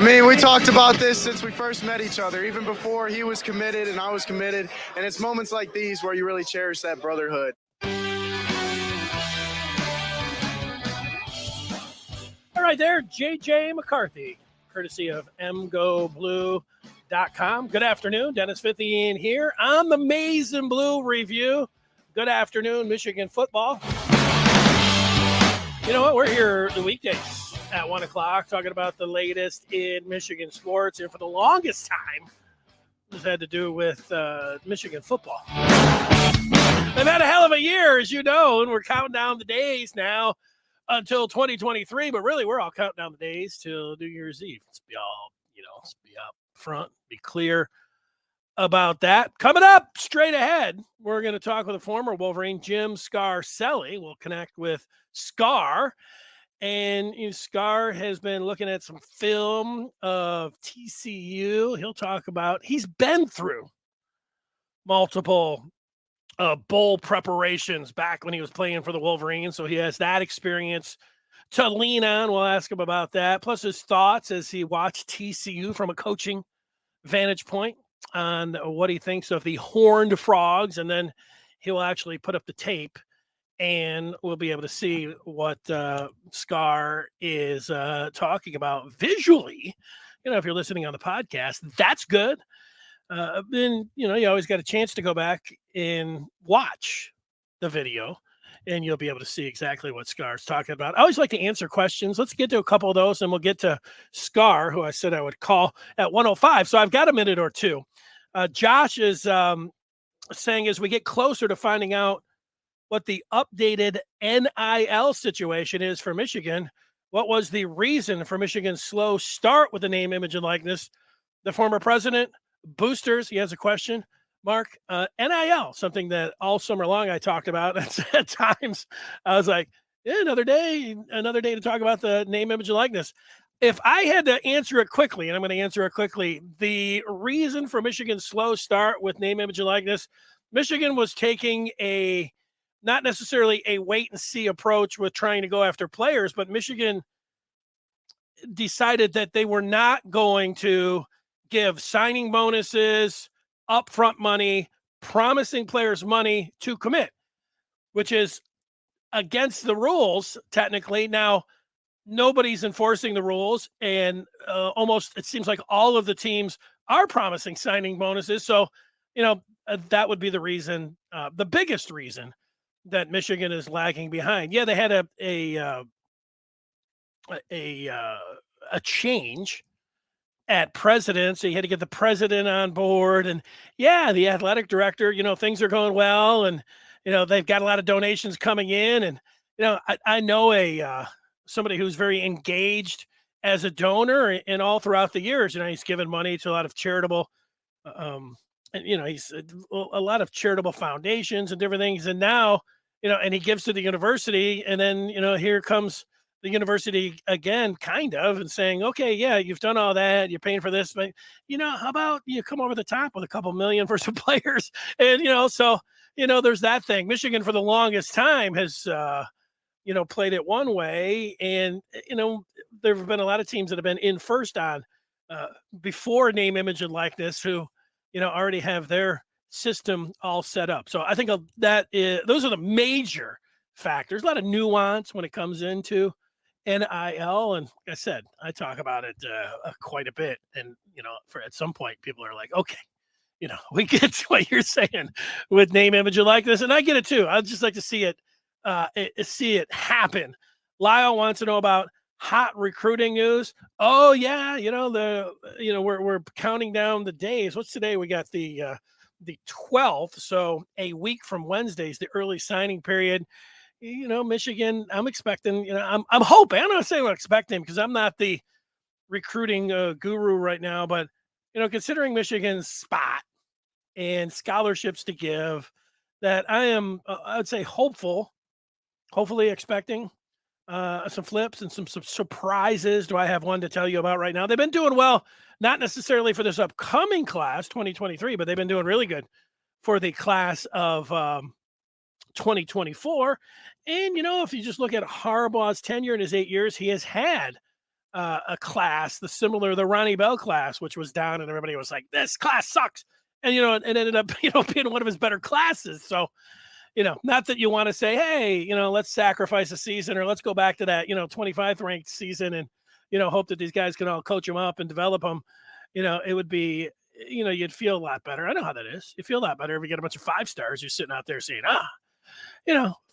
mean, we talked about this since we first met each other, even before he was committed and I was committed. And it's moments like these where you really cherish that brotherhood. All right, there, J.J. McCarthy, courtesy of mgoblue.com. Good afternoon. Dennis Fithian here on the Maize and Blue Review. Good afternoon, Michigan football. You know what? We're here the weekdays at 1 o'clock talking about the latest in Michigan sports. And for the longest time, this had to do with Michigan football. They've had a hell of a year, as you know, and we're counting down the days now until 2023. But really, we're all counting down the days till New Year's Eve. Let's be all, let's be up front, be clear about that. Coming up straight ahead, we're going to talk with a former Wolverine, Jim Scarcelli. We'll connect with Scar. And Scar has been looking at some film of TCU. He'll talk about, he's been through multiple bowl preparations back when he was playing for the Wolverines. So he has that experience to lean on. We'll ask him about that. Plus his thoughts as he watched TCU from a coaching vantage point on what he thinks of the Horned Frogs. And then he'll actually put up the tape and we'll be able to see what Scar is talking about visually. If you're listening on the podcast, that's good. Then, you always got a chance to go back and watch the video, and you'll be able to see exactly what Scar's talking about. I always like to answer questions. Let's get to a couple of those, and we'll get to Scar, who I said I would call at 1:05. So I've got a minute or two. Josh is saying as we get closer to finding out what the updated NIL situation is for Michigan, what was the reason for Michigan's slow start with the name, image, and likeness? The former president, boosters, he has a question. Mark, NIL, something that all summer long I talked about. At times I was like, yeah, another day to talk about the name, image, and likeness. If I had to answer it quickly, and I'm going to answer it quickly, the reason for Michigan's slow start with name, image, and likeness, Michigan was taking not necessarily a wait and see approach with trying to go after players, but Michigan decided that they were not going to give signing bonuses, upfront money, promising players money to commit, which is against the rules technically. Now, nobody's enforcing the rules, and almost it seems like all of the teams are promising signing bonuses. So, that would be the reason, the biggest reason that Michigan is lagging behind. Yeah, they had a change at president, so you had to get the president on board, and the athletic director. Things are going well, and they've got a lot of donations coming in, and I know somebody who's very engaged as a donor, and all throughout the years, he's given money to a lot of charitable, he's a lot of charitable foundations and different things, and now. And he gives to the university, and then, here comes the university again, kind of, and saying, okay, yeah, you've done all that, you're paying for this, but, how about you come over the top with a couple million for some players? And, so, there's that thing. Michigan for the longest time has, played it one way, and, there have been a lot of teams that have been in first on before name, image, and likeness who, already have their system all set up. So I think those are the major factors. A lot of nuance when it comes into NIL, and like I said, I talk about it quite a bit. And for at some point, people are like, okay, we get to what you're saying with name, image, and likeness, and I get it too. I'd just like to see it happen. Lyle wants to know about hot recruiting news. Oh yeah, we're counting down the days. What's today? We got the 12th, so a week from Wednesday is the early signing period. Michigan, I'm expecting, I'm hoping, I'm not saying I'm expecting because I'm not the recruiting guru right now, but, considering Michigan's spot and scholarships to give, that I am, I would say hopefully expecting some flips and some surprises. Do I have one to tell you about right now? They've been doing well, not necessarily for this upcoming class, 2023, but they've been doing really good for the class of 2024. And, if you just look at Harbaugh's tenure in his 8 years, he has had a class, the Ronnie Bell class, which was down, and everybody was like, "This class sucks," and it ended up being one of his better classes. So, not that you want to say, "Hey, let's sacrifice a season or let's go back to that 25th ranked season and hope that these guys can all coach them up and develop them." It would be, you'd feel a lot better. I know how that is. You feel a lot better if you get a bunch of 5-stars. You're sitting out there saying,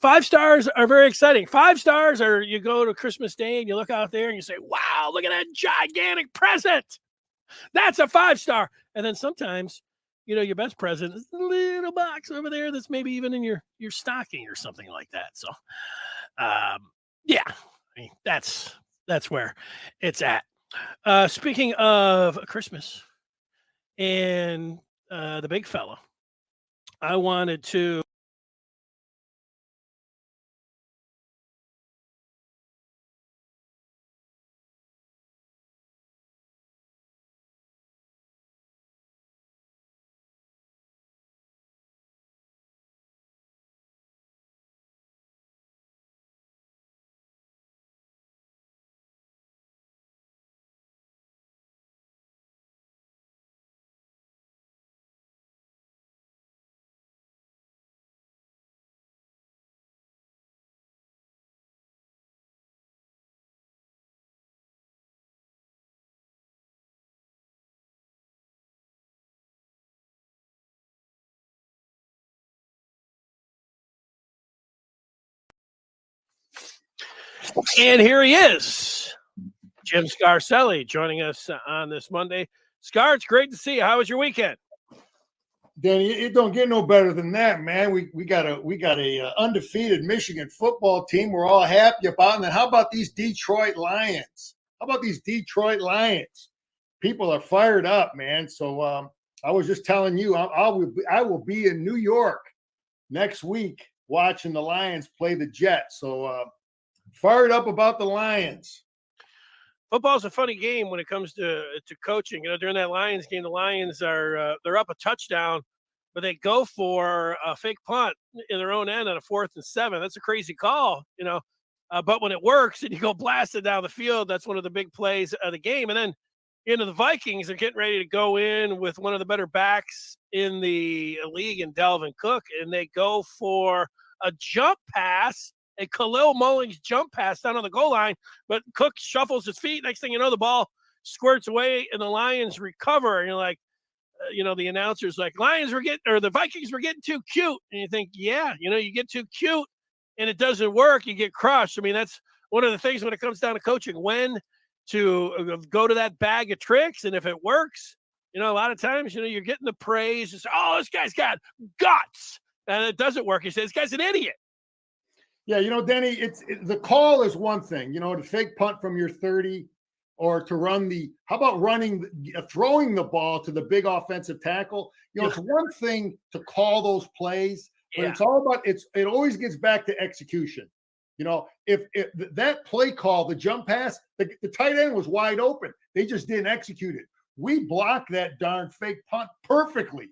5 stars are very exciting. 5 stars are, you go to Christmas Day and you look out there and you say, wow, look at that gigantic present. That's a 5-star. And then sometimes, your best present is a little box over there that's maybe even in your stocking or something like that. So, yeah, I mean, that's where it's at. Speaking of Christmas and the big fella, I wanted to And here he is, Jim Scarcelli, joining us on this Monday. Scar, it's great to see you. How was your weekend? Danny, it don't get no better than that, man. We got a undefeated Michigan football team we're all happy about. And then how about these Detroit Lions? People are fired up, man. So I was just telling you, I will be in New York next week watching the Lions play the Jets. So fired up about the Lions. Football's a funny game when it comes to coaching. During that Lions game, the Lions are they're up a touchdown, but they go for a fake punt in their own end on a 4th and 7. That's a crazy call, but when it works and you go blasted down the field, that's one of the big plays of the game. And then the Vikings are getting ready to go in with one of the better backs in the league in Dalvin Cook, and they go for a jump pass. A Khalil Mullings jump pass down on the goal line, but Cook shuffles his feet. Next thing you know, the ball squirts away, and the Lions recover. And you're like, the announcer's like, the Vikings were getting too cute. And you think, yeah, you get too cute, and it doesn't work. You get crushed. I mean, that's one of the things when it comes down to coaching, when to go to that bag of tricks, and if it works, a lot of times, you're getting the praise. It's, oh, this guy's got guts, and it doesn't work. You say, this guy's an idiot. Yeah, Denny, the call is one thing, to fake punt from your 30 or to throwing the ball to the big offensive tackle. It's one thing to call those plays, but it's all about, it always gets back to execution. If that play call, the jump pass, the tight end was wide open. They just didn't execute it. We blocked that darn fake punt perfectly.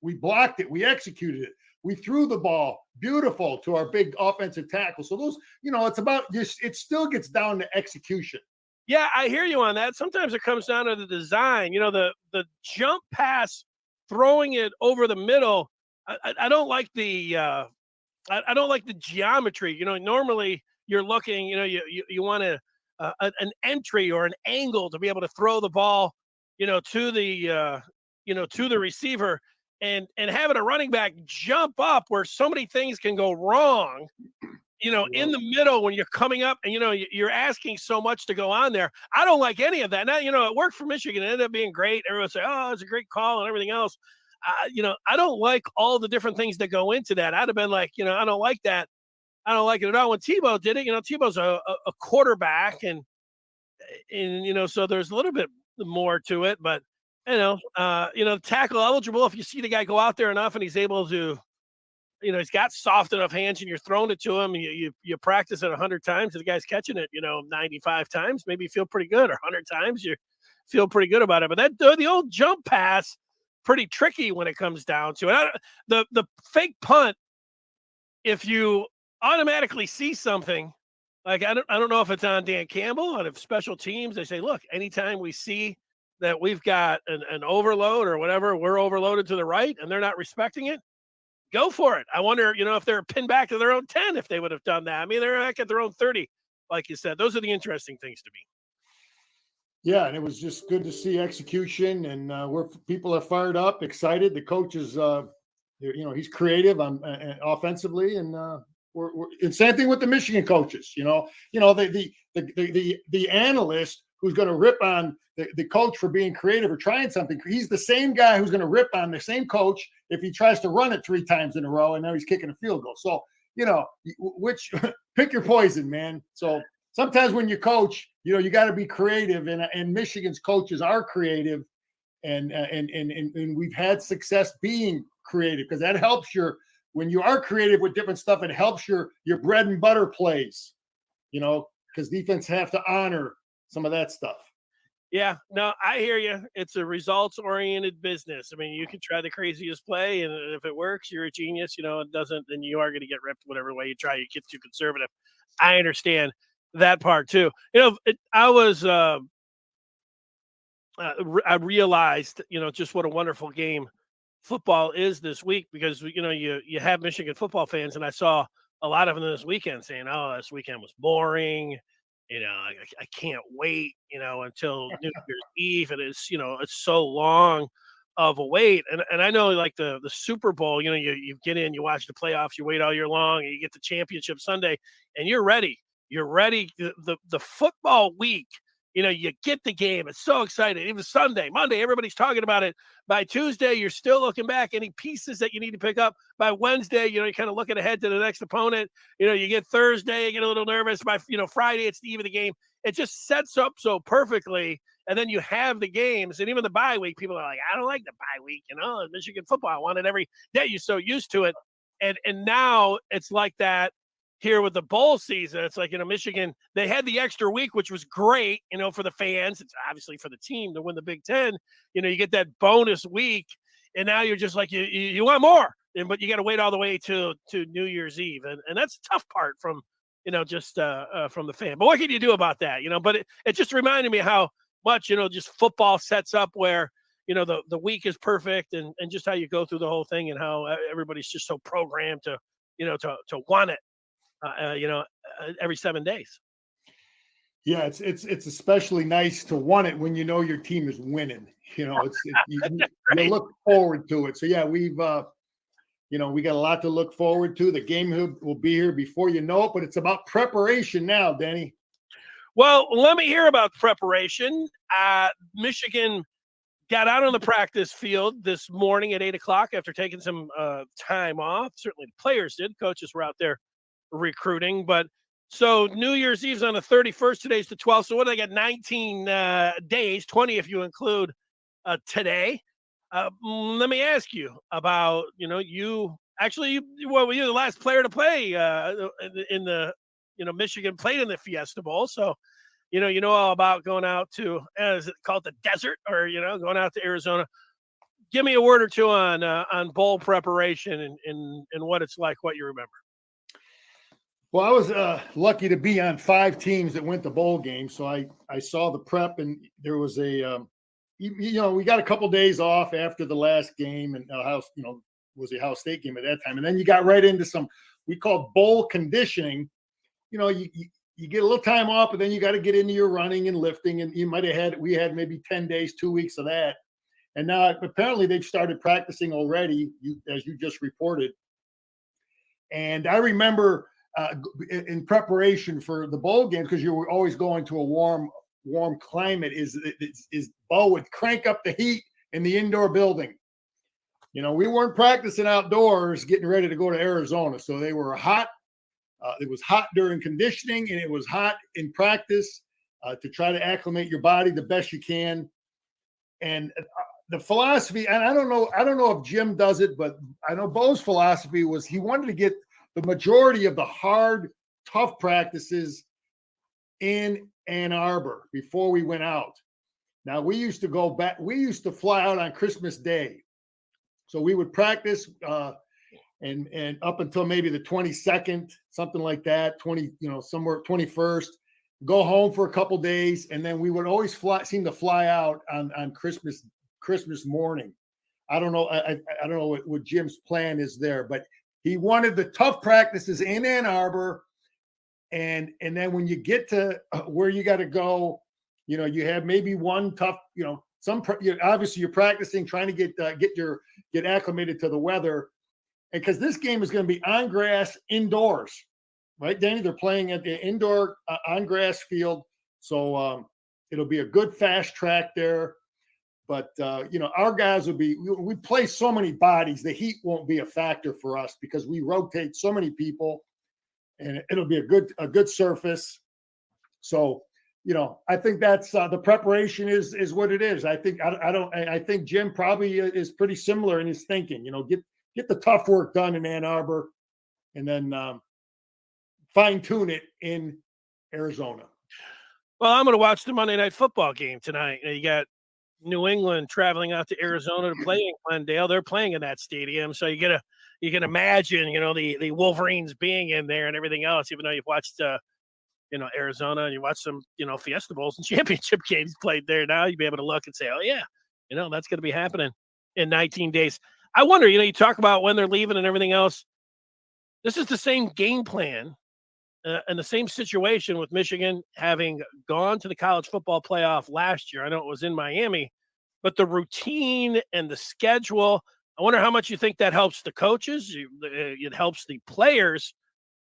We blocked it. We executed it. We threw the ball beautiful to our big offensive tackle. So those, it's about just, it still gets down to execution. Yeah, I hear you on that. Sometimes it comes down to the design. The jump pass, throwing it over the middle. I don't like the I don't like the geometry. Normally you're looking. You want an entry or an angle to be able to throw the ball, to the to the receiver. And having a running back jump up where so many things can go wrong, in the middle when you're coming up and, you're asking so much to go on there. I don't like any of that. Now, it worked for Michigan. It ended up being great. Everyone say, oh, it's a great call and everything else. I don't like all the different things that go into that. I'd have been like, I don't like that. I don't like it at all. When Tebow did it, Tebow's a quarterback and so there's a little bit more to it, but tackle eligible. If you see the guy go out there enough and he's able to, he's got soft enough hands and you're throwing it to him. You practice it 100 times. And the guy's catching it, 95 times. Maybe you feel pretty good, or 100 times you feel pretty good about it. But the old jump pass, pretty tricky when it comes down to it. The fake punt, if you automatically see something Like, I don't know if it's on Dan Campbell and if special teams, they say, look, anytime we see that we've got an overload or whatever, we're overloaded to the right and they're not respecting it, go for it. I wonder, if they're pinned back to their own 10, if they would have done that. I mean, they're back at their own 30, like you said. Those are the interesting things to me. Yeah, and it was just good to see execution, and people are fired up, excited. The coach is, he's creative offensively, and and same thing with the Michigan coaches. The analyst who's going to rip on the coach for being creative or trying something. He's the same guy who's going to rip on the same coach if he tries to run it 3 times in a row and now he's kicking a field goal. So which pick your poison, man. So sometimes when you coach, you got to be creative, and Michigan's coaches are creative, and we've had success being creative because that helps when you are creative with different stuff, it helps your bread and butter plays, because defense have to honor some of that stuff. Yeah, no, I hear you. It's a results-oriented business. I mean, you can try the craziest play, and if it works, you're a genius. It doesn't, then you are going to get ripped whatever way you try. You get too conservative. I understand that part too. I realized, just what a wonderful game football is this week because, you have Michigan football fans, and I saw a lot of them this weekend saying, oh, this weekend was boring. I can't wait, until New Year's Eve. And it's, it's so long of a wait. And I know like the Super Bowl, you get in, you watch the playoffs, you wait all year long, and you get the championship Sunday, and you're ready. You're ready. The football week, you get the game. It's so exciting. Even Sunday, Monday, everybody's talking about it. By Tuesday, you're still looking back, any pieces that you need to pick up. By Wednesday, you're kind of looking ahead to the next opponent. You get Thursday, you get a little nervous. By, Friday, it's the eve of the game. It just sets up so perfectly. And then you have the games. And even the bye week, people are like, I don't like the bye week. Michigan football, I want it every day. You're so used to it. And now it's like that here with the bowl season. It's like, Michigan, they had the extra week, which was great, for the fans. It's obviously for the team to win the Big Ten. You get that bonus week, and now you're just like, you want more, but you got to wait all the way to New Year's Eve. And that's the tough part from, just from the fan. But what can you do about that? But it just reminded me how much, just football sets up where, the week is perfect, and just how you go through the whole thing and how everybody's just so programmed to, to want it. Every 7 days. Yeah, it's especially nice to want it when your team is winning. You right. Look forward to it. So yeah, we got a lot to look forward to. The game will be here before you know it, but it's about preparation now, Denny. Well, let me hear about preparation. Michigan got out on the practice field this morning at 8:00 after taking some time off. Certainly the players did. Coaches were out there recruiting, but so New Year's Eve's on the 31st. Today's the 12th. So what do they got? 19 days, 20 if you include today. Let me ask you about, you were the last player to play in the, Michigan played in the Fiesta Bowl. So, you know all about going out to, is it called the desert, or, going out to Arizona. Give me a word or two on bowl preparation and what it's like, what you remember. Well, I was lucky to be on 5 teams that went to bowl games, so I saw the prep, and there was we got a couple days off after the last game, and was the Ohio State game at that time, and then you got right into some we call bowl conditioning. You get a little time off, but then you got to get into your running and lifting, and we had maybe 10 days, 2 weeks of that, and now apparently they've started practicing already, as you just reported, and I remember. In preparation for the bowl game, because you were always going to a warm climate, is Bo would crank up the heat in the indoor building. We weren't practicing outdoors getting ready to go to Arizona. So they were hot. It was hot during conditioning, and it was hot in practice to try to acclimate your body the best you can. And the philosophy, and I don't know if Jim does it, but I know Bo's philosophy was he wanted to get the majority of the hard, tough practices in Ann Arbor before we went out. Now, we used to fly out on Christmas Day. So we would practice and up until maybe the 22nd, something like that, somewhere 21st, go home for a couple days, and then we would always seem to fly out on Christmas morning. I don't know. I don't know what Jim's plan is there, but he wanted the tough practices in Ann Arbor, and then when you get to where you got to go, you have maybe one tough, obviously you're practicing, trying to get acclimated to the weather, and because this game is going to be on grass indoors, right, Danny? They're playing at the indoor on grass field, so it'll be a good fast track there. But our guys we play so many bodies, the heat won't be a factor for us because we rotate so many people, and it'll be a good surface. So, I think that's the preparation is what it is. I think Jim probably is pretty similar in his thinking. Get the tough work done in Ann Arbor, and then fine tune it in Arizona. Well, I'm going to watch the Monday Night Football game tonight. You got New England traveling out to Arizona to play in Glendale. They're playing in that stadium, so you can imagine, the Wolverines being in there and everything else. Even though you've watched, Arizona, and you watch some, Fiesta Bowls and championship games played there. Now you'll be able to look and say, oh yeah, that's going to be happening in 19 days. I wonder, you talk about when they're leaving and everything else. This is the same game plan. And the same situation with Michigan having gone to the college football playoff last year. I know it was in Miami, but the routine and the schedule, I wonder how much you think that helps the coaches. It helps the players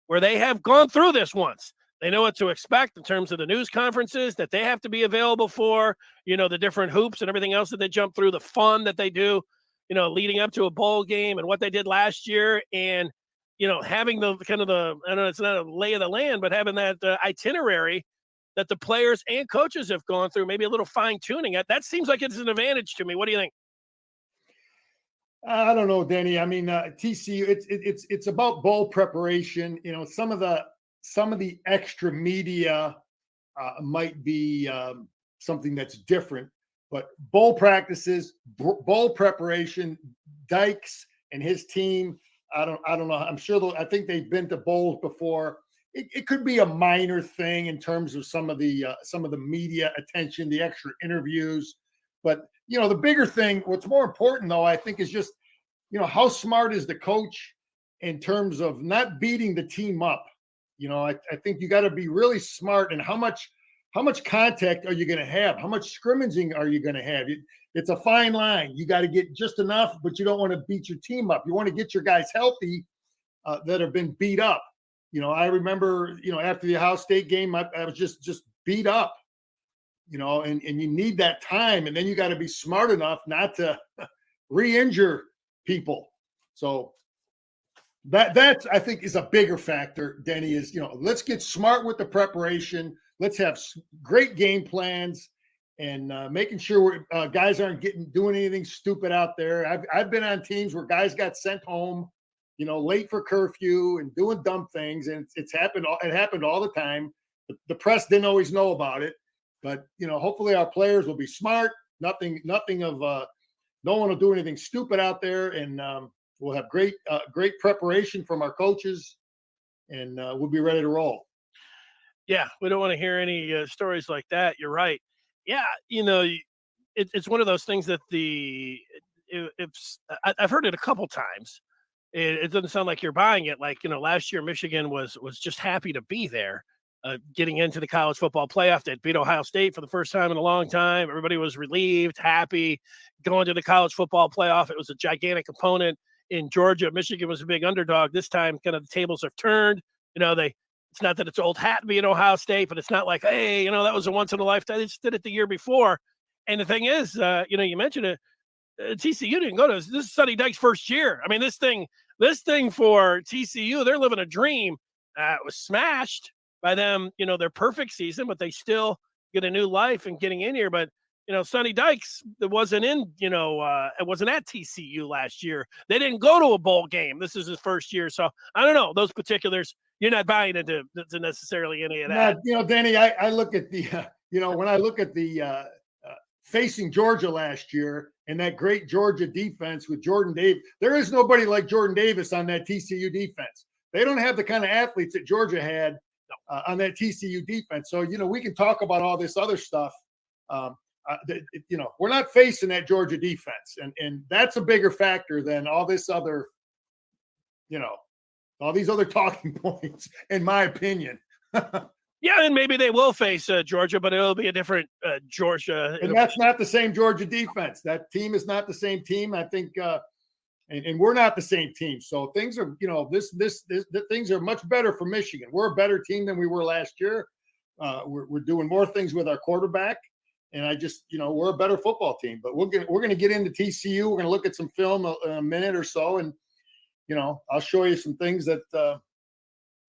where they have gone through this once. They know what to expect in terms of the news conferences that they have to be available for, the different hoops and everything else that they jump through, the fun that they do, leading up to a bowl game and what they did last year. And having I don't know, it's not a lay of the land, but having that itinerary that the players and coaches have gone through, maybe a little fine tuning. That seems like it's an advantage to me. What do you think? I don't know, Danny. I mean, TCU, it's about bowl preparation. Some of the extra media might be something that's different, but bowl practices, bowl preparation, Dykes and his team. I don't know. I'm sure I think they've been to bowls before. It could be a minor thing in terms of some of the media attention, the extra interviews. But, the bigger thing, what's more important, though, I think is just, how smart is the coach in terms of not beating the team up? I think you got to be really smart. And how much contact are you going to have? How much scrimmaging are you going to have? It's a fine line. You got to get just enough, but you don't want to beat your team up. You want to get your guys healthy that have been beat up. I remember, after the Ohio State game, I was just beat up, and you need that time. And then you got to be smart enough not to re-injure people. So that I think is a bigger factor, Denny, is, let's get smart with the preparation. Let's have great game plans. And making sure guys aren't doing anything stupid out there. I've been on teams where guys got sent home, late for curfew and doing dumb things, and it's happened. It happened all the time. The press didn't always know about it, but hopefully our players will be smart. Nothing of no one will do anything stupid out there, and we'll have great preparation from our coaches, and we'll be ready to roll. Yeah, we don't want to hear any stories like that. You're right. Yeah, it's one of those things that I've heard it a couple times. It doesn't sound like you're buying it. Like, last year Michigan was just happy to be there, getting into the college football playoff. They beat Ohio State for the first time in a long time. Everybody was relieved, happy, going to the college football playoff. It was a gigantic opponent in Georgia. Michigan was a big underdog. This time, kind of the tables have turned. It's not that it's old hat to be in Ohio State, but it's not like, hey, that was a once in a lifetime. They just did it the year before. And the thing is, you mentioned it, TCU didn't go to this is Sonny Dykes' first year. I mean, this thing for TCU, they're living a dream. It was smashed by them, their perfect season, but they still get a new life and getting in here. But, Sonny Dykes wasn't it wasn't at TCU last year. They didn't go to a bowl game. This is his first year. So I don't know those particulars. You're not buying into necessarily any of that. Danny, I look at the, when I look at the facing Georgia last year and that great Georgia defense with Jordan Davis. There is nobody like Jordan Davis on that TCU defense. They don't have the kind of athletes that Georgia had on that TCU defense. So, we can talk about all this other stuff. We're not facing that Georgia defense. And that's a bigger factor than all this other, all these other talking points, in my opinion. Yeah, and maybe they will face Georgia, but it'll be a different Georgia. And that's not the same Georgia defense. That team is not the same team. I think, and we're not the same team. So things are, things are much better for Michigan. We're a better team than we were last year. We're doing more things with our quarterback, and I just, we're a better football team. But we're gonna get into TCU. We're gonna look at some film in a minute or so, and I'll show you some things that,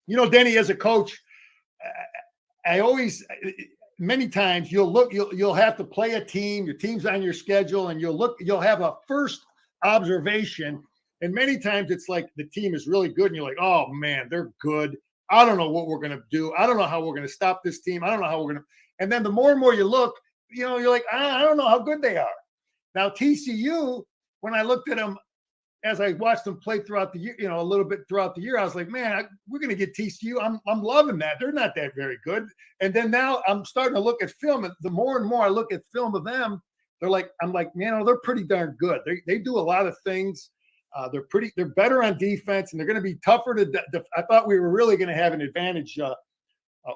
Denny, as a coach. I always, many times you'll have to play a team, your team's on your schedule, and you'll have a first observation. And many times it's like the team is really good and you're like, oh man, they're good. I don't know what we're going to do. I don't know how we're going to stop this team. I don't know how we're going to, and then the more and more you look, you're like, I don't know how good they are. Now TCU, when I looked at them, as I watched them play throughout the year, a little bit throughout the year, I was like, man, we're going to get TCU. I'm loving that. They're not that very good. And then now I'm starting to look at film, and the more and more I look at film of them, I'm like, man, they're pretty darn good. They do a lot of things. They're better on defense, and they're going to be tougher I thought we were really going to have an advantage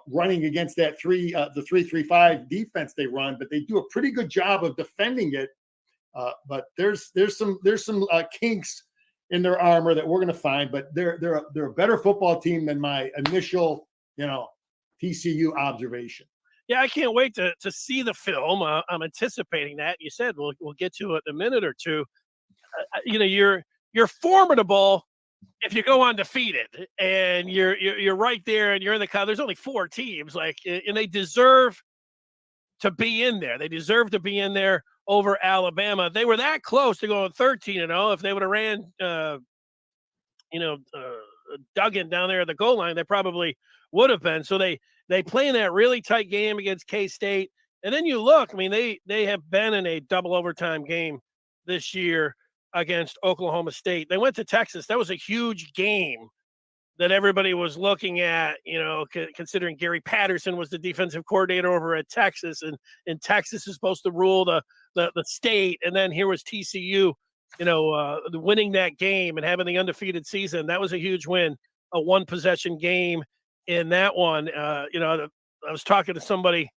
running against that the 3-3-5 defense they run, but they do a pretty good job of defending it. But there's some kinks in their armor that we're going to find, but they're a better football team than my initial, TCU observation. Yeah, I can't wait to see the film. I'm anticipating that. You said we'll get to it in a minute or two. You're formidable if you go undefeated, and you're right there, and you're in the. There's only 4 teams, and they deserve to be in there. They deserve to be in there over Alabama. They were that close to going 13-0. If they would have ran, Duggan down there at the goal line, they probably would have been. So they play in that really tight game against K-State. And then you look, they have been in a double overtime game this year against Oklahoma State. They went to Texas. That was a huge game that everybody was looking at, considering Gary Patterson was the defensive coordinator over at Texas, and Texas is supposed to rule the state. And then here was TCU, winning that game and having the undefeated season. That was a huge win, a 1-possession game in that one. I was talking to somebody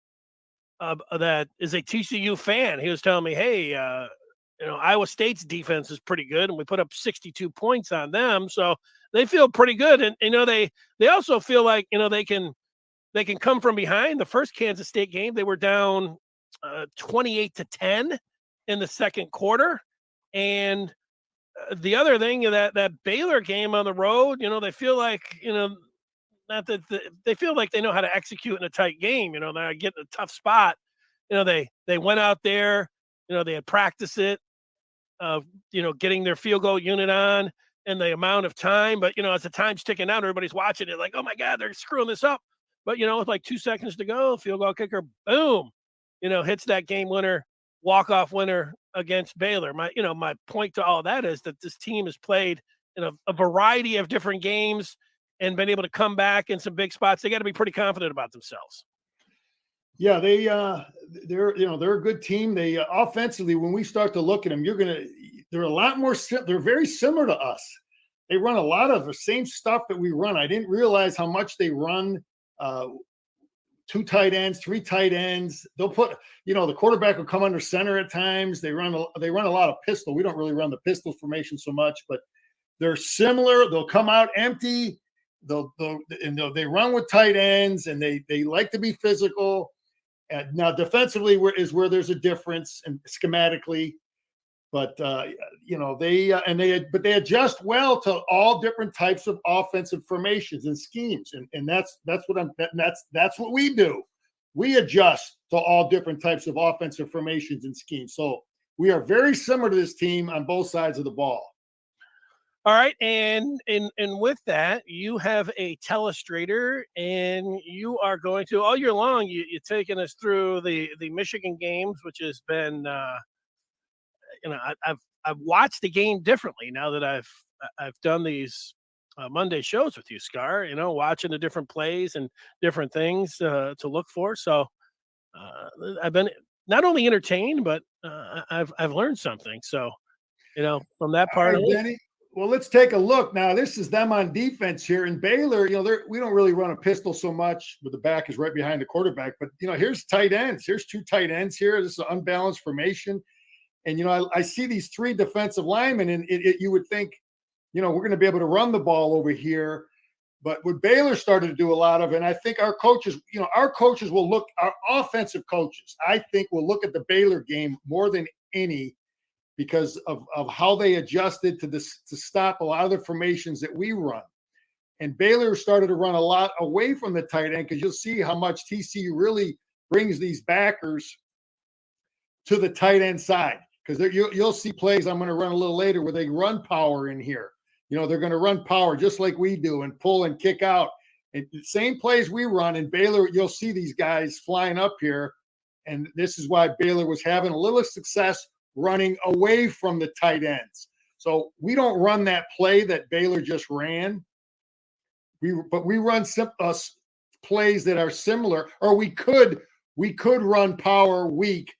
that is a TCU fan. He was telling me, hey, Iowa State's defense is pretty good, and we put up 62 points on them. So they feel pretty good. And, they also feel like, they can come from behind. The first Kansas State game, they were down 28-10 in the second quarter. And the other thing, that Baylor game on the road, they feel like, not that they feel like they know how to execute in a tight game. They're getting a tough spot. They went out there, they had practiced it, getting their field goal unit on and the amount of time. But, as the time's ticking out, everybody's watching it like, oh my God, they're screwing this up. But, with like 2 seconds to go, field goal kicker, boom, hits that game winner, walk-off winner against Baylor. My point to all that is that this team has played in a variety of different games and been able to come back in some big spots. They got to be pretty confident about themselves. Yeah, they're a good team. They offensively, when we start to look at them, they're a lot more. They're very similar to us. They run a lot of the same stuff that we run. I didn't realize how much they run. 2 tight ends, 3 tight ends. They'll put, the quarterback will come under center at times. They run a lot of pistol. We don't really run the pistol formation so much, but they're similar. They'll come out empty. They run with tight ends, and they like to be physical. And now defensively is where there's a difference, and schematically, but they adjust well to all different types of offensive formations and schemes, and that's what we do. We adjust to all different types of offensive formations and schemes. So we are very similar to this team on both sides of the ball. All right, and with that, you have a telestrator, and you are going to all year long. You're taking us through the Michigan games, which has been, I've watched the game differently now that I've done these Monday shows with you, Scar. Watching the different plays and different things to look for. So I've been not only entertained, but I've learned something. So from that part All right, Denny. Well, let's take a look now. This is them on defense here in Baylor. We don't really run a pistol so much, but the back is right behind the quarterback. But here's tight ends. Here's two tight ends here. This is an unbalanced formation, and I see these three defensive linemen, and you would think, we're going to be able to run the ball over here. But what Baylor started to do a lot of, and I think our coaches will look, our offensive coaches, I think, will look at the Baylor game more than any, because of how they adjusted to stop a lot of the formations that we run. And Baylor started to run a lot away from the tight end, because you'll see how much TCU really brings these backers to the tight end side. Because you'll see plays I'm going to run a little later where they run power in here. They're going to run power just like we do and pull and kick out. And the same plays we run in Baylor, you'll see these guys flying up here. And this is why Baylor was having a little success running away from the tight ends. So we don't run that play that Baylor just ran. But we run plays that are similar, or we could run power weak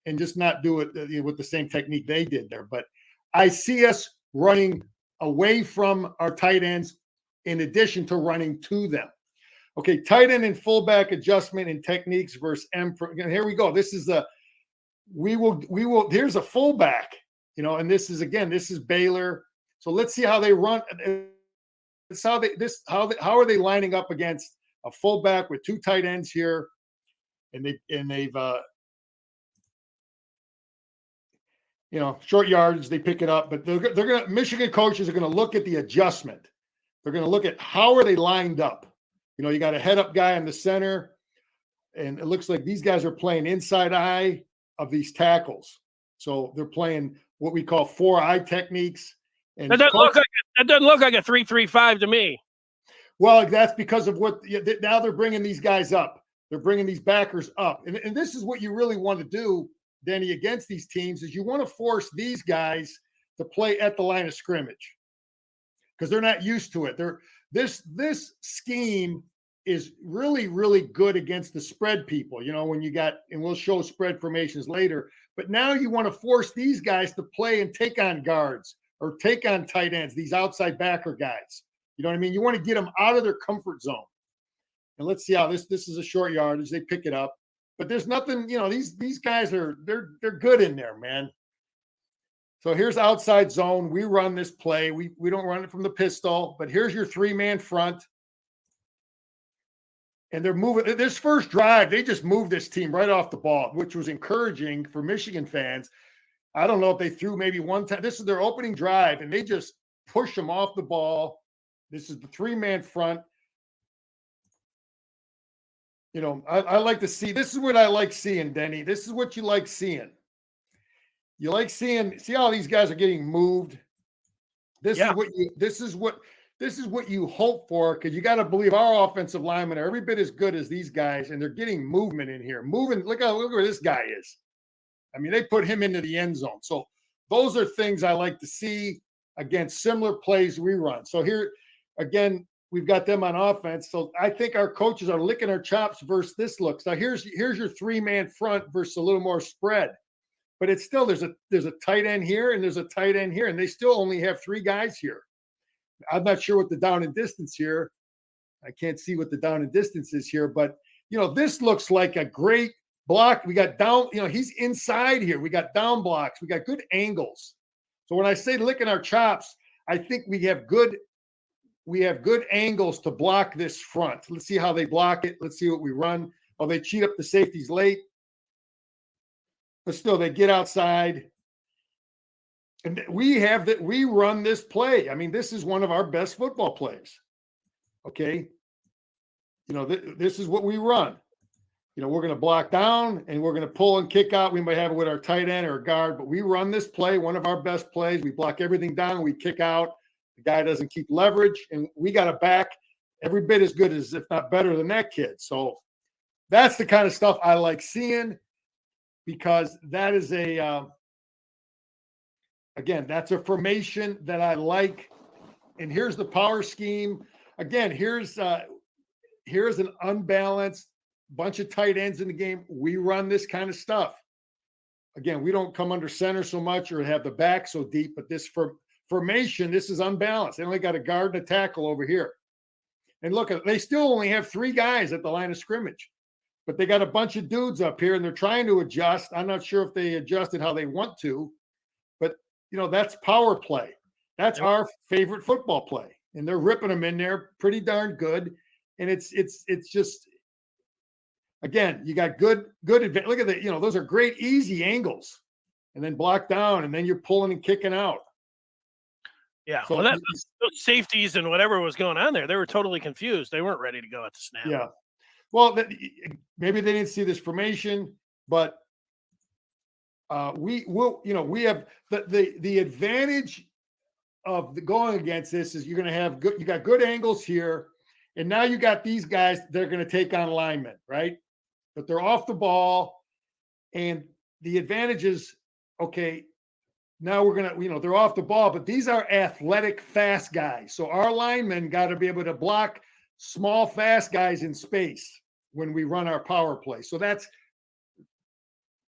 and just not do it with the same technique they did there. But I see us running away from our tight ends in addition to running to them. Okay, tight end and fullback adjustment and techniques versus M. Here we go. This is here's a fullback, and this is Baylor. So let's see how they run. How are they lining up against a fullback with two tight ends here, and they've short yardage, they pick it up, but Michigan coaches are gonna look at the adjustment. They're gonna look at how are they lined up. You got a head up guy in the center, and it looks like these guys are playing inside eye of these tackles. So they're playing what we call 4-eye techniques. And that doesn't look like a 3-3-5 to me. Well, that's because of now they're bringing these guys up. They're bringing these backers up. And this is what you really want to do, Denny, against these teams, is you want to force these guys to play at the line of scrimmage, because they're not used to it. This scheme is really, really good against the spread people, when you got, and we'll show spread formations later, but now you want to force these guys to play and take on guards or take on tight ends, these outside backer guys. You know what I mean? You want to get them out of their comfort zone. And let's see how this is a short yardage. They pick it up, but there's nothing, these guys they're good in there, man. So here's outside zone. We run this play. We don't run it from the pistol, but here's your 3-man front. And they're moving. This first drive, they just moved this team right off the ball, which was encouraging for Michigan fans. I don't know if they threw maybe one time. This is their opening drive, and they just push them off the ball. This is the 3-man front. I like to see. This is what I like seeing, Denny. This is what you like seeing. You like seeing. See how these guys are getting moved. This is what you hope for, because you got to believe our offensive linemen are every bit as good as these guys, and they're getting movement in here. Look where this guy is. I mean, they put him into the end zone. So those are things I like to see against similar plays we run. So here, again, we've got them on offense. So I think our coaches are licking our chops versus this looks. Now here's your 3-man front versus a little more spread. But it's still, there's a tight end here and there's a tight end here, and they still only have 3 guys here. I'm not sure what the down and distance here. I can't see what the down and distance is here, but this looks like a great block. We got down, he's inside here. We got down blocks. We got good angles. So when I say licking our chops, I think we have good angles to block this front. Let's see how they block it. Let's see what we run. Oh, they cheat up the safeties late. But still, they get outside. And we run this play. I mean, this is one of our best football plays. Okay. This is what we run. We're going to block down and we're going to pull and kick out. We might have it with our tight end or a guard, but we run this play, one of our best plays. We block everything down. We kick out. The guy doesn't keep leverage, and we got a back every bit as good as, if not better than that kid. So that's the kind of stuff I like seeing, because that is again, that's a formation that I like. And here's the power scheme. Again, here's an unbalanced bunch of tight ends in the game. We run this kind of stuff. Again, we don't come under center so much or have the back so deep, but this formation, this is unbalanced. They only got a guard and a tackle over here. And look, they still only have 3 guys at the line of scrimmage, but they got a bunch of dudes up here and they're trying to adjust. I'm not sure if they adjusted how they want to, but that's power play. That's our favorite football play. And they're ripping them in there pretty darn good. And it's just, again, you got good advantage. Look at that. Those are great, easy angles, and then block down, and then you're pulling and kicking out. Yeah. So those safeties and whatever was going on there, they were totally confused. They weren't ready to go at the snap. Yeah. Well, maybe they didn't see this formation, but we have the advantage of going against this is you're going to have you got good angles here. And now you got these guys, they're going to take on linemen, right? But they're off the ball. And the advantage is, okay, now we're going to, they're off the ball, but these are athletic, fast guys. So our linemen got to be able to block small, fast guys in space when we run our power play. So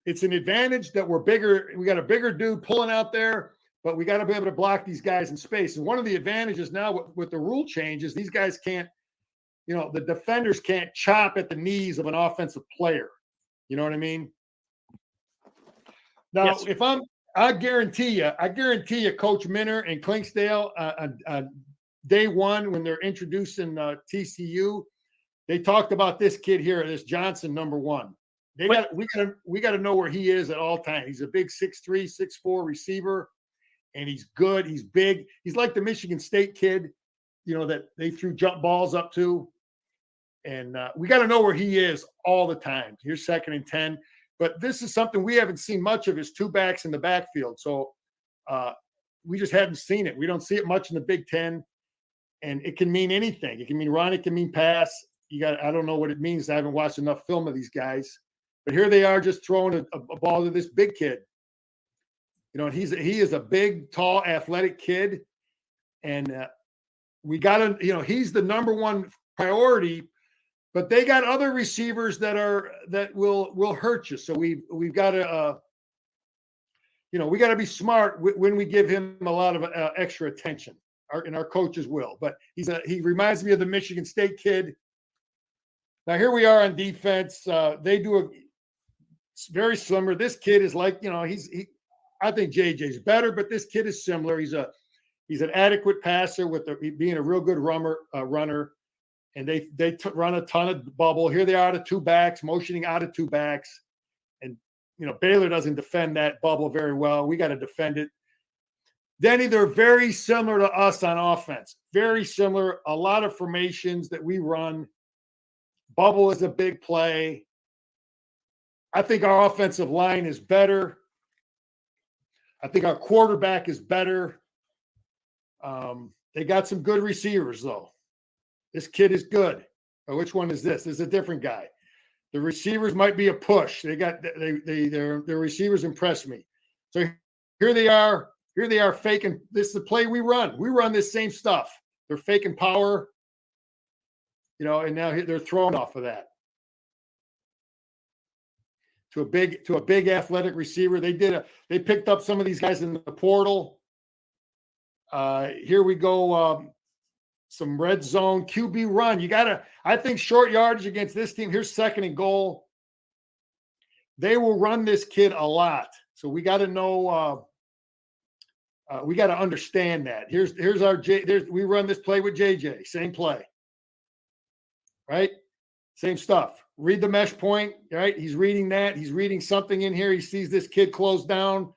it's an advantage that we're bigger. We got a bigger dude pulling out there, but we got to be able to block these guys in space. And one of the advantages now with the rule changes, these guys can't, the defenders can't chop at the knees of an offensive player. You know what I mean? Now, yes. I guarantee you, Coach Minner and Clinksdale on day one when they're introducing TCU, they talked about this kid here, this Johnson, number 1. We got to know where he is at all times. He's a big 6'3", 6'4" receiver, and he's good. He's big. He's like the Michigan State kid, that they threw jump balls up to. And we got to know where he is all the time. Here's 2nd and 10. But this is something we haven't seen much of, is 2 backs in the backfield. So we just haven't seen it. We don't see it much in the Big Ten. And it can mean anything. It can mean run. It can mean pass. I don't know what it means. I haven't watched enough film of these guys. But here they are just throwing a ball to this big kid. And he is a big, tall, athletic kid. And we got to, he's the number 1 priority. But they got other receivers that will hurt you. So we've got to, we got to be smart when we give him a lot of extra attention. Our coaches will. But he reminds me of the Michigan State kid. Now here we are on defense. They do very similar. This kid is like, I think JJ's better, but this kid is similar. He's an adequate passer with being a real good runner. And they run a ton of bubble. Here they are to 2 backs, motioning out of 2 backs. And, Baylor doesn't defend that bubble very well. We got to defend it. Denny, they're very similar to us on offense. Very similar. A lot of formations that we run. Bubble is a big play. I think our offensive line is better. I think our quarterback is better. They got some good receivers, though. This kid is good. Oh, which one is this? This is a different guy. The receivers might be a push. Their receivers impress me. So here they are. Here they are faking. This is the play we run. We run this same stuff. They're faking power, and now they're throwing off of that to a big athletic receiver. They picked up some of these guys in the portal. Here we go. Some red zone QB run. I think short yardage against this team. Here's 2nd and goal. They will run this kid a lot. So we got to know, we got to understand that. Here's our we run this play with JJ. Same play. Right? Same stuff. Read the mesh point, right? He's reading that. He's reading something in here. He sees this kid close down.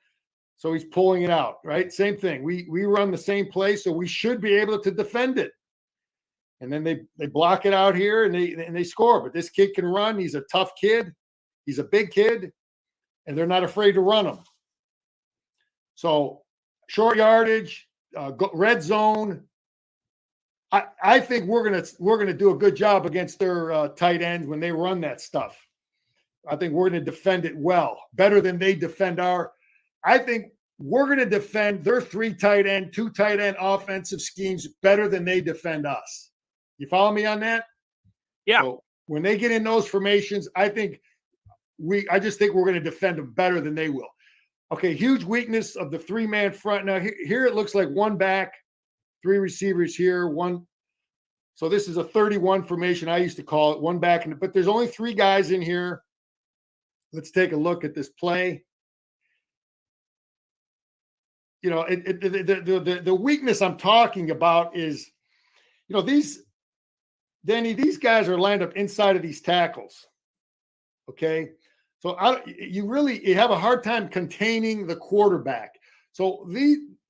So he's pulling it out, right? Same thing. We run the same play, so we should be able to defend it. And then they block it out here and they score. But this kid can run. He's a tough kid. He's a big kid, and they're not afraid to run him. So short yardage, red zone. I think we're gonna do a good job against their tight ends when they run that stuff. I think we're gonna defend it well, better than they defend our. I think we're gonna defend their 3 tight end, 2 tight end offensive schemes better than they defend us. You follow me on that? Yeah. So when they get in those formations, I just think we're gonna defend them better than they will. Okay, huge weakness of the 3-man front. Now here it looks like 1 back. 3 receivers here, 1. So this is a 31 formation. I used to call it 1 back, but there's only 3 guys in here. Let's take a look at this play. You know, the weakness I'm talking about is, you know, these guys are lined up inside of these tackles. Okay, so you have a hard time containing the quarterback. So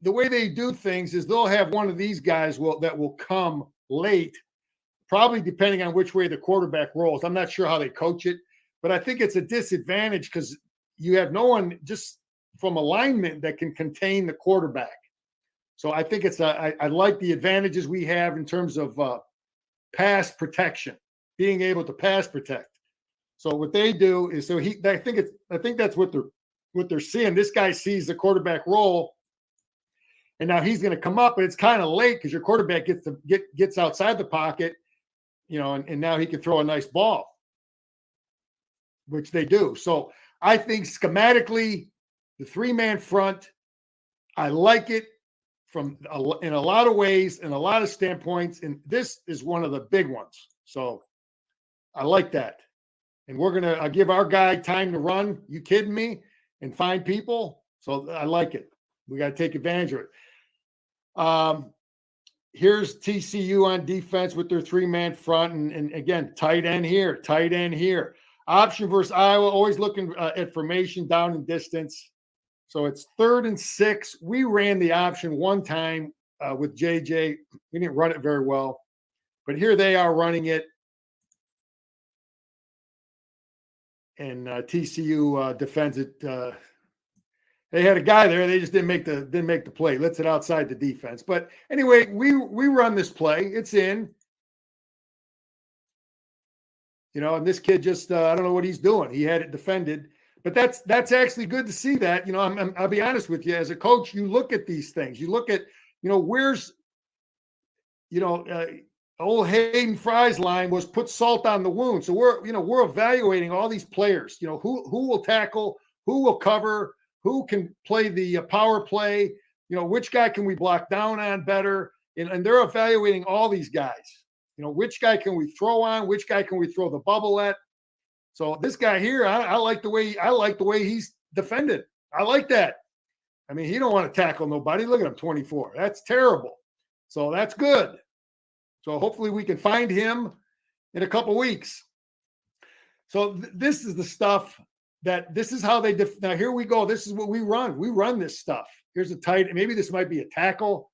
the way they do things is they'll have one of these guys that will come late, probably depending on which way the quarterback rolls. I'm not sure how they coach it, but I think it's a disadvantage because you have no one just from alignment that can contain the quarterback. So I think I like the advantages we have in terms of pass protection, being able to pass protect. So what they do is I think that's what they're seeing. This guy sees the quarterback roll. And now he's going to come up, but it's kind of late because your quarterback gets outside the pocket, you know, and now he can throw a nice ball, which they do. So I think schematically, the 3-man front, I like it in a lot of ways, in a lot of standpoints, and this is one of the big ones. So I like that. And we're going to give our guy time to run. You kidding me? And find people. So I like it. We got to take advantage of it. Here's TCU on defense with their 3-man front. And again, tight end here. Option versus Iowa, always looking at formation down and distance. So it's 3rd and 6. We ran the option one time with JJ. We didn't run it very well. But here they are running it. And TCU defends it. They had a guy there. They just didn't make the play. Lets it outside the defense. But anyway, we run this play. It's in. You know, and this kid just I don't know what he's doing. He had it defended. But that's actually good to see that. You know, I'll be honest with you. As a coach, you look at these things. You look at, you know, where's, you know, old Hayden Fry's line was put salt on the wound. So we're evaluating all these players. You know, who will tackle, who will cover, who can play the power play, you know, which guy can we block down on better? And they're evaluating all these guys. You know, which guy can we throw on? Which guy can we throw the bubble at? So this guy here, I like the way he's defended. I like that. I mean, he don't want to tackle nobody. Look at him, 24. That's terrible. So that's good. So hopefully we can find him in a couple weeks. So this is the stuff this is how they now here we go. This is what we run. We run this stuff. Here's a tight, maybe this might be a tackle.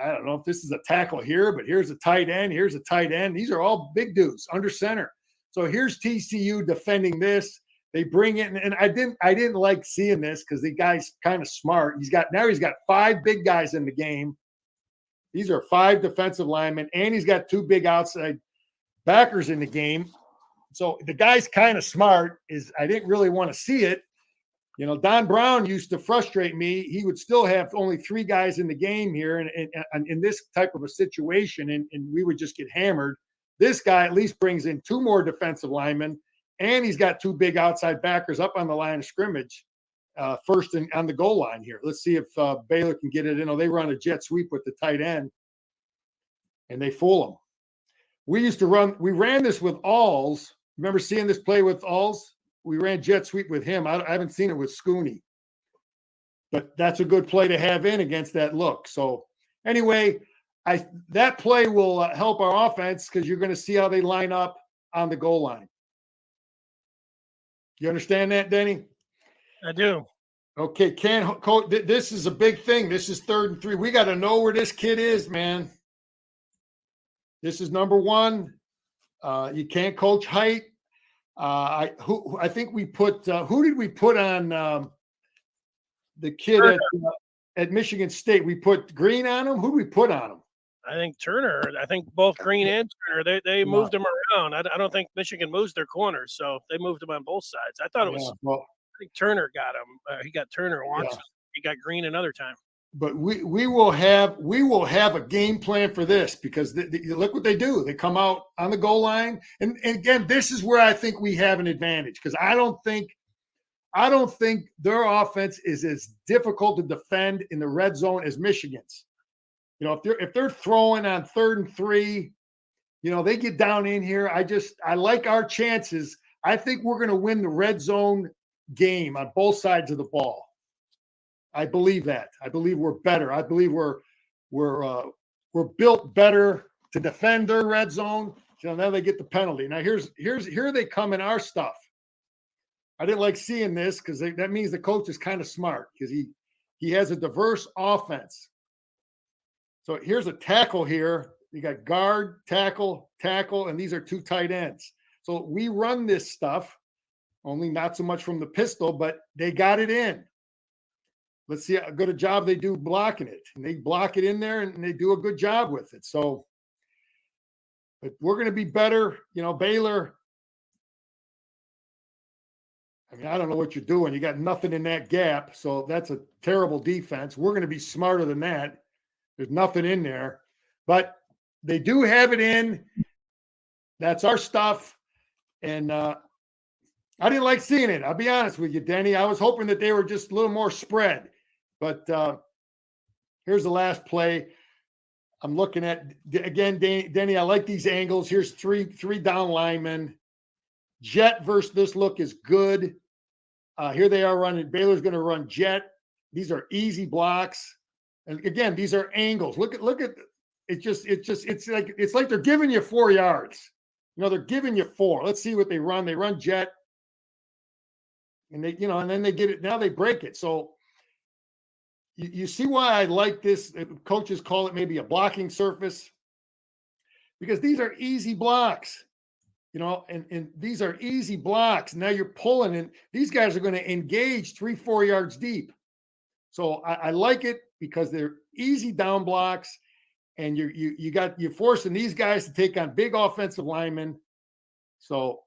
I don't know if this is a tackle here, but here's a tight end. Here's a tight end. These are all big dudes under center. So here's TCU defending this. They bring it, and I didn't like seeing this because the guy's kind of smart. He's got 5 big guys in the game. These are 5 defensive linemen, and he's got 2 big outside backers in the game. So the guy's kind of smart. I didn't really want to see it. You know, Don Brown used to frustrate me. He would still have only 3 guys in the game here, and in this type of a situation, and we would just get hammered. This guy at least brings in 2 more defensive linemen, and he's got 2 big outside backers up on the line of scrimmage, first on the goal line here. Let's see if Baylor can get it in. They run a jet sweep with the tight end, and they fool them. We ran this with Alls. Remember seeing this play with Alls? We ran jet sweep with him. I haven't seen it with Scooney. But that's a good play to have in against that look. So anyway, that play will help our offense because you're going to see how they line up on the goal line. You understand that, Denny? I do. Okay, this is a big thing. This is 3rd and 3. We got to know where this kid is, man. This is number 1. You can't coach height. I think we put who did we put on the kid at Michigan State? We put Green on them. Who do we put on them? I think Turner. I think both Green and Turner. They moved them around. I don't think Michigan moves their corners, so they moved them on both sides. I thought it was. Well, I think Turner got him. He got Turner once. Yeah. He got Green another time. But we will have a game plan for this, because look what they do. They come out on the goal line, and again, this is where I think we have an advantage, because I don't think their offense is as difficult to defend in the red zone as Michigan's. You know, if they're throwing on 3rd and 3, you know, they get down in here. I like our chances. I think we're going to win the red zone game on both sides of the ball. I believe that. I believe we're better. I believe we're built better to defend their red zone. So now they get the penalty. Now here they come in our stuff. I didn't like seeing this, because that means the coach is kind of smart, because he has a diverse offense. So here's a tackle here. You got guard, tackle, and these are 2 tight ends. So we run this stuff, only not so much from the pistol, but they got it in. Let's see how good a job they do blocking it. And they block it in there, and they do a good job with it. So, but we're going to be better. You know, Baylor, I mean, I don't know what you're doing. You got nothing in that gap. So that's a terrible defense. We're going to be smarter than that. There's nothing in there. But they do have it in. That's our stuff. And I didn't like seeing it. I'll be honest with you, Denny. I was hoping that they were just a little more spread. But here's the last play. I'm looking at, again, Denny, I like these angles. Here's three down linemen. Jet versus this look is good. Here they are running. Baylor's going to run jet. These are easy blocks. And again, these are angles. Look at it's like they're giving you 4 yards. You know, they're giving you 4. Let's see what they run. They run jet. And they, you know, and then they get it. Now they break it. So you see why I like this. Coaches call it maybe a blocking surface, because these are easy blocks, you know, and these are easy blocks. Now you're pulling, and these guys are going to engage 3-4 yards deep. So I like it, because they're easy down blocks, and you're forcing these guys to take on big offensive linemen. So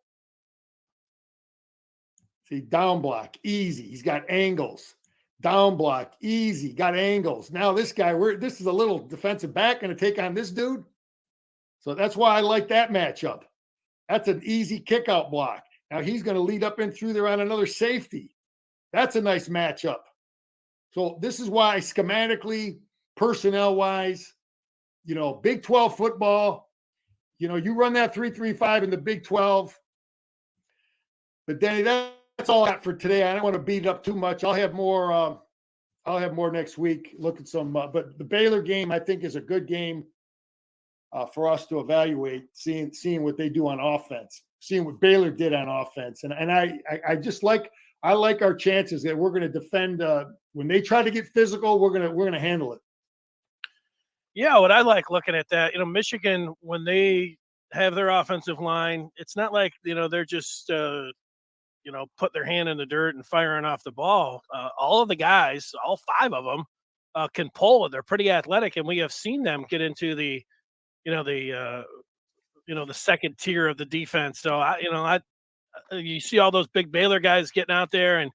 see, down block, easy. He's got angles. Down block, easy, got angles. Now this guy, this is a little defensive back going to take on this dude. So that's why I like that matchup. That's an easy kick out block. Now he's going to lead up and through there on another safety. That's a nice matchup. So this is why schematically, personnel-wise, you know, Big 12 football, you know, you run that 3-3-5 in the Big 12. But Danny, that's all I got for today. I don't want to beat it up too much. I'll have more next week. Look at some, but the Baylor game I think is a good game for us to evaluate, seeing what they do on offense, seeing what Baylor did on offense, and I just like our chances that we're going to defend when they try to get physical. We're gonna handle it. Yeah, what I like looking at that, you know, Michigan, when they have their offensive line, it's not like, you know, they're just you know, put their hand in the dirt and firing off the ball. All of the guys, all 5 of them, can pull. They're pretty athletic, and we have seen them get into the second tier of the defense. So you see all those big Baylor guys getting out there,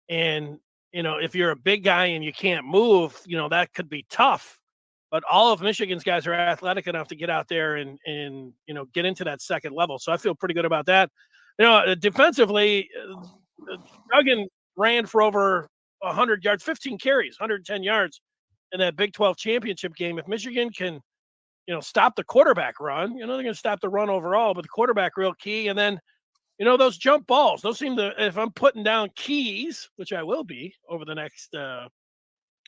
and you know, if you're a big guy and you can't move, you know, that could be tough. But all of Michigan's guys are athletic enough to get out there and you know, get into that second level. So I feel pretty good about that. You know, defensively, Duggan ran for over 100 yards, 15 carries, 110 yards in that Big 12 championship game. If Michigan can, you know, stop the quarterback run, you know, they're going to stop the run overall, but the quarterback real key. And then, you know, those jump balls, those seem to, if I'm putting down keys, which I will be over the next,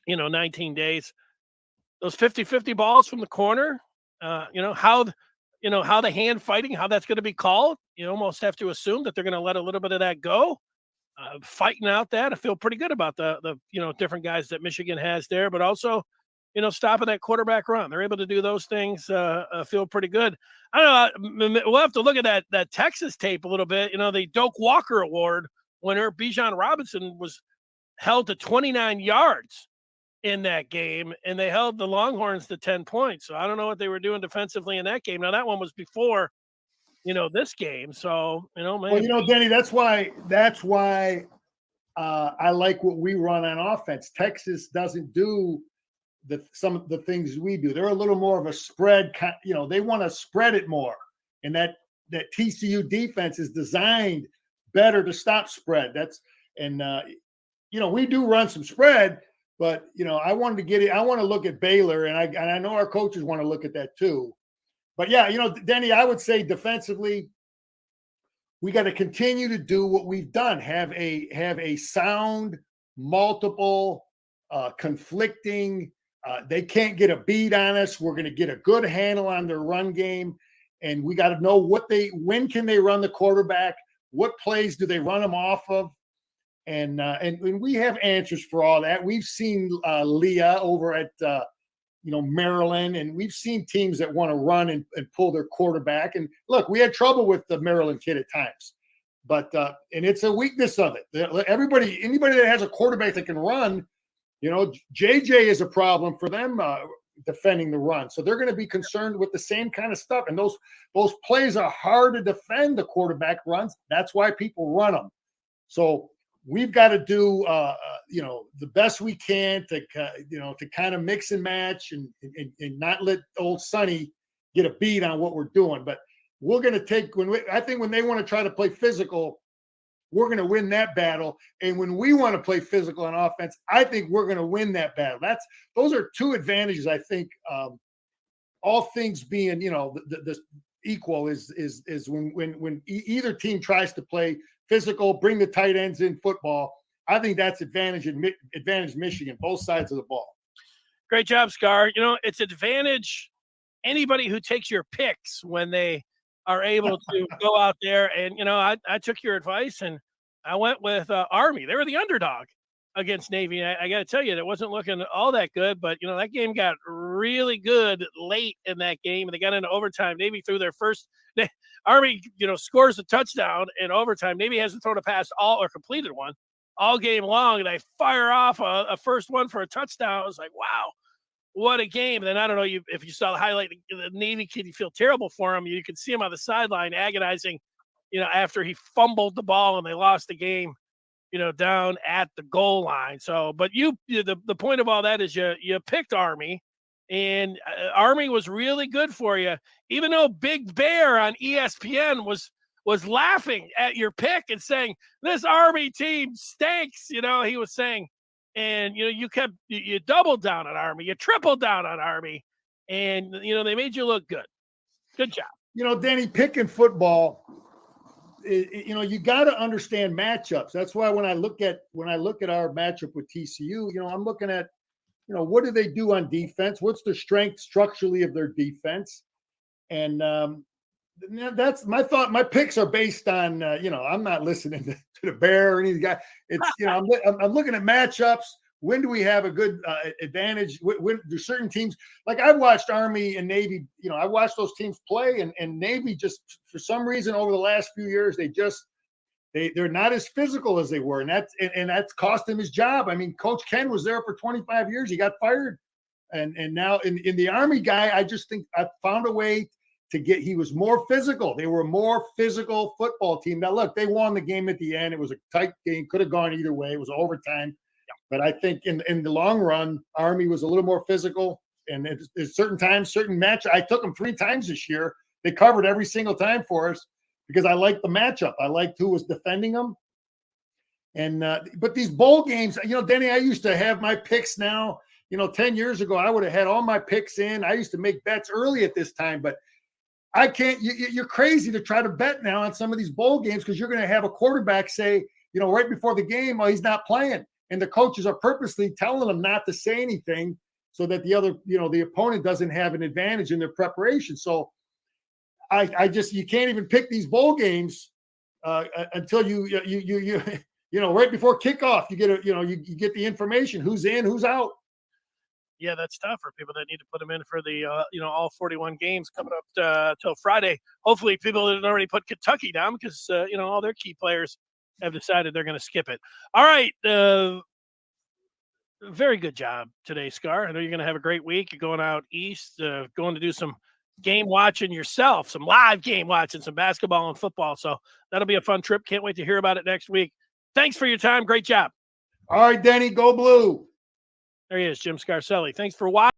19 days, those 50-50 balls from the corner, how the hand fighting, how that's going to be called. You almost have to assume that they're going to let a little bit of that go. Fighting out that, I feel pretty good about the different guys that Michigan has there, but also, you know, stopping that quarterback run. They're able to do those things. Feel pretty good. I don't know. We'll have to look at that Texas tape a little bit. You know, the Doak Walker Award winner, Bijan Robinson, was held to 29 yards in that game, and they held the Longhorns to 10 points. So I don't know what they were doing defensively in that game. Now that one was before, this game. So, Well, maybe. Denny, that's why I like what we run on offense. Texas doesn't do some of the things we do. They're a little more of a spread. They want to spread it more, and that TCU defense is designed better to stop spread. We do run some spread, but I wanted to get it. I want to look at Baylor, and I know our coaches want to look at that too. But yeah, Denny, I would say defensively, we got to continue to do what we've done. Have a sound, multiple, conflicting. They can't get a beat on us. We're going to get a good handle on their run game, and we got to know when can they run the quarterback, what plays do they run them off of, and we have answers for all that. We've seen Leah over at Maryland, and we've seen teams that want to run and pull their quarterback. And look, we had trouble with the Maryland kid at times, but and it's a weakness of it. Anybody that has a quarterback that can run, JJ is a problem for them defending the run. So they're going to be concerned with the same kind of stuff. And those plays are hard to defend. The quarterback runs. That's why people run them. So we've got to do the best we can to kind of mix and match and not let old Sonny get a beat on what we're doing. But we're going to take I think when they want to try to play physical, we're going to win that battle. And when we want to play physical on offense, I think we're going to win that battle. Those are two advantages. I think all things being the equal is when either team tries to play physical, bring the tight ends in football. I think that's advantage Michigan, both sides of the ball. Great job, Scar. It's advantage anybody who takes your picks when they are able to go out there. And, I took your advice and I went with Army. They were the underdog against Navy. I got to tell you, it wasn't looking all that good, but, that game got really good late in that game. And they got into overtime. Navy threw their first – Army, scores a touchdown in overtime. Navy hasn't thrown a pass or completed one all game long. And I fire off a first one for a touchdown. I was like, wow. What a game. And then I don't know if you saw the highlight, the Navy kid, you feel terrible for him. You could see him on the sideline agonizing, after he fumbled the ball and they lost the game, down at the goal line. So, but the point of all that is you picked Army, and Army was really good for you, even though Big Bear on ESPN was laughing at your pick and saying, this Army team stinks. He was saying, and you doubled down on Army, you tripled down on Army, and they made you look good. Good job. Danny, picking football, you got to understand matchups. That's why when I look at our matchup with TCU, I'm looking at what do they do on defense? What's the strength structurally of their defense? And that's my thought. My picks are based on I'm not listening to the Bear or any of the guy. It's I'm looking at matchups. When do we have a good advantage? When do certain teams, like I've watched Army and Navy, I watched those teams play, and Navy just for some reason over the last few years they're not as physical as they were, and that's cost him his job. I mean, Coach Ken was there for 25 years. He got fired, and now in the Army guy, I just think I found a way he was more physical. They were a more physical football team. Now, look, they won the game at the end. It was a tight game. Could have gone either way. It was overtime. Yeah. But I think in the long run, Army was a little more physical. And at certain times, certain match, I took them 3 times this year. They covered every single time for us because I liked the matchup. I liked who was defending them. And but these bowl games, Denny, I used to have my picks now. 10 years ago, I would have had all my picks in. I used to make bets early at this time, but I can't. You're crazy to try to bet now on some of these bowl games because you're going to have a quarterback say, right before the game, oh, he's not playing, and the coaches are purposely telling them not to say anything so that the other, the opponent doesn't have an advantage in their preparation. So, you can't even pick these bowl games until you right before kickoff. You get you get the information who's in, who's out. Yeah, that's tough for people that need to put them in for the, all 41 games coming up till Friday. Hopefully people didn't already put Kentucky down because, all their key players have decided they're going to skip it. All right. Very good job today, Scar. I know you're going to have a great week. You're going out east, going to do some game watching yourself, some live game watching, some basketball and football. So that'll be a fun trip. Can't wait to hear about it next week. Thanks for your time. Great job. All right, Denny, go blue. There he is, Jim Scarcelli. Thanks for watching.